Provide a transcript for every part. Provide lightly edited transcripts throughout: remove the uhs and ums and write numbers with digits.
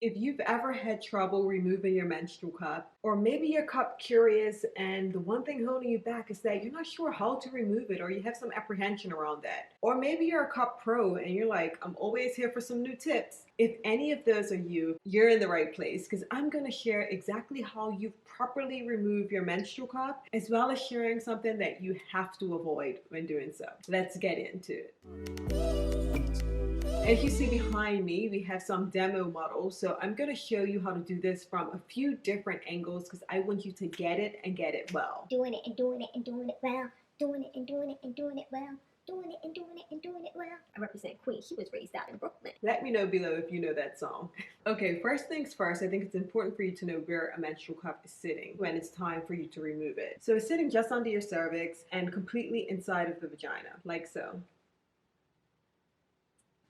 If you've ever had trouble removing your menstrual cup, or maybe you're cup curious and the one thing holding you back is that you're not sure how to remove it or you have some apprehension around that. Or maybe you're a cup pro and you're like, I'm always here for some new tips. If any of those are you, you're in the right place because I'm going to share exactly how you properly remove your menstrual cup as well as sharing something that you have to avoid when doing so. Let's get into it. As you see behind me, we have some demo models. So I'm going to show you how to do this from a few different angles because I want you to get it and get it well. Doing it and doing it and doing it well. Doing it and doing it and doing it well. Doing it and doing it and doing it well. I represent Queen. She was raised out in Brooklyn. Let me know below if you know that song. Okay, first things first, I think it's important for you to know where a menstrual cup is sitting when it's time for you to remove it. So it's sitting just under your cervix and completely inside of the vagina, like so.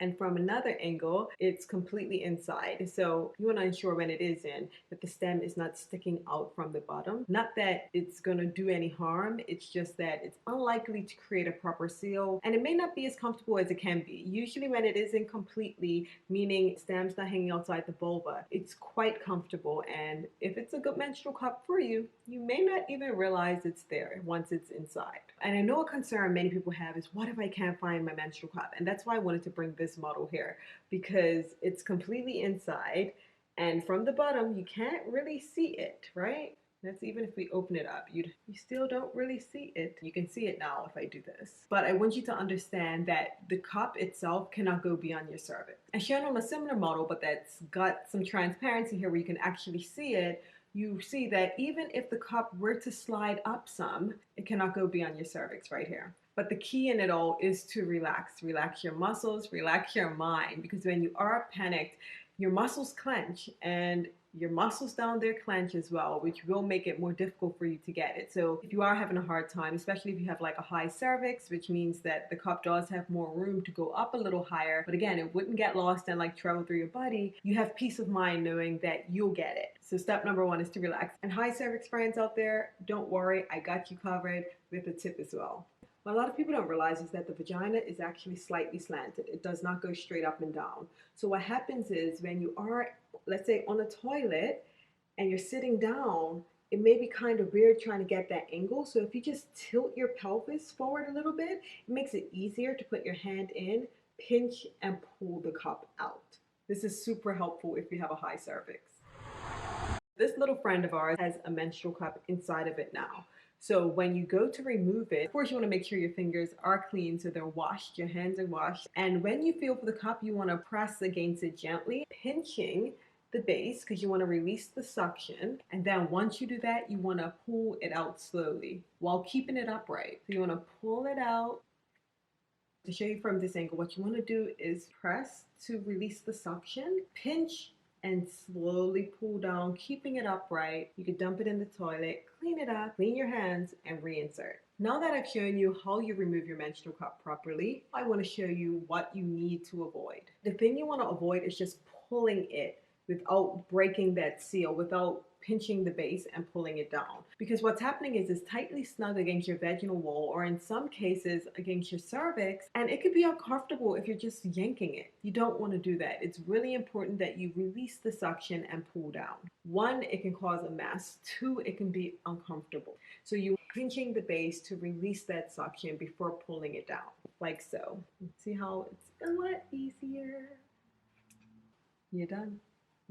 And from another angle, it's completely inside. So you want to ensure when it is in that the stem is not sticking out from the bottom. Not that it's going to do any harm, it's just that it's unlikely to create a proper seal and it may not be as comfortable as it can be. Usually when it isn't completely, meaning stem's not hanging outside the vulva, it's quite comfortable, and if it's a good menstrual cup for you, you may not even realize it's there once it's inside. And I know a concern many people have is, what if I can't find my menstrual cup? And that's why I wanted to bring this model here, because it's completely inside and from the bottom you can't really see it, right? That's even if we open it up, you still don't really see it. You can see it now if I do this. But I want you to understand that the cup itself cannot go beyond your cervix. As shown on a similar model, but that's got some transparency here where you can actually see it, you see that even if the cup were to slide up some, it cannot go beyond your cervix right here. But the key in it all is to relax. Relax your muscles, relax your mind, because when you are panicked, your muscles clench and your muscles down there clench as well, which will make it more difficult for you to get it. So if you are having a hard time, especially if you have like a high cervix, which means that the cup does have more room to go up a little higher, but again, it wouldn't get lost and like travel through your body, you have peace of mind knowing that you'll get it. So step number one is to relax. And high cervix friends out there, don't worry, I got you covered with a tip as well. What a lot of people don't realize is that the vagina is actually slightly slanted. It does not go straight up and down. So what happens is when you are, let's say, on a toilet and you're sitting down, it may be kind of weird trying to get that angle. So if you just tilt your pelvis forward a little bit, it makes it easier to put your hand in, pinch, and pull the cup out. This is super helpful if you have a high cervix. This little friend of ours has a menstrual cup inside of it now. So when you go to remove it, of course you want to make sure your fingers are clean so they're washed, your hands are washed. And when you feel for the cup, you want to press against it gently, pinching the base because you want to release the suction. And then once you do that, you want to pull it out slowly while keeping it upright. So you want to pull it out. To show you from this angle, what you want to do is press to release the suction, pinch, and slowly pull down, keeping it upright. You could dump it in the toilet, clean it up, clean your hands, and reinsert. Now that I've shown you how you remove your menstrual cup properly, I want to show you what you need to avoid. The thing you want to avoid is just pulling it without breaking that seal, without pinching the base and pulling it down. Because what's happening is it's tightly snug against your vaginal wall, or in some cases against your cervix, and it could be uncomfortable if you're just yanking it. You don't want to do that. It's really important that you release the suction and pull down. One, it can cause a mess. Two, it can be uncomfortable. So you pinching the base to release that suction before pulling it down, like so. See how it's a lot easier? You're done.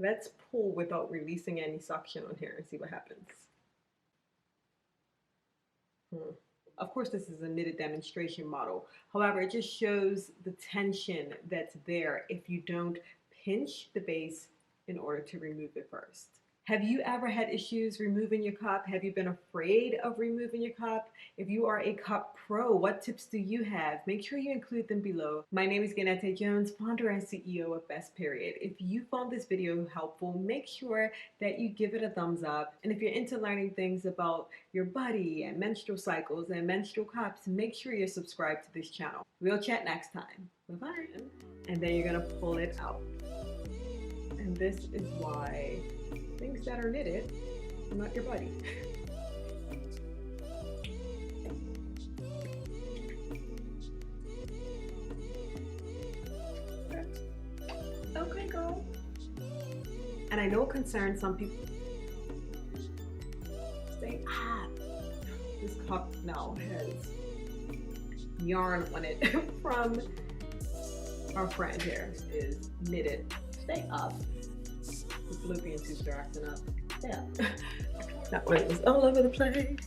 Let's pull without releasing any suction on here and see what happens. Of course, this is a knitted demonstration model. However, it just shows the tension that's there if you don't pinch the base in order to remove it first. Have you ever had issues removing your cup? Have you been afraid of removing your cup? If you are a cup pro, what tips do you have? Make sure you include them below. My name is Ganette Jones, founder and CEO of Best Period. If you found this video helpful, make sure that you give it a thumbs up. And if you're into learning things about your body and menstrual cycles and menstrual cups, make sure you're subscribed to this channel. We'll chat next time. Bye-bye. And then you're gonna pull it out. And this is why things that are knitted are not your buddy. Okay, girl. And I know it concerns some people. Stay this cup now has yarn on it from our friend here. Is knitted. Stay up. The Philippian sister acting up. Stay up. That one is all over the place.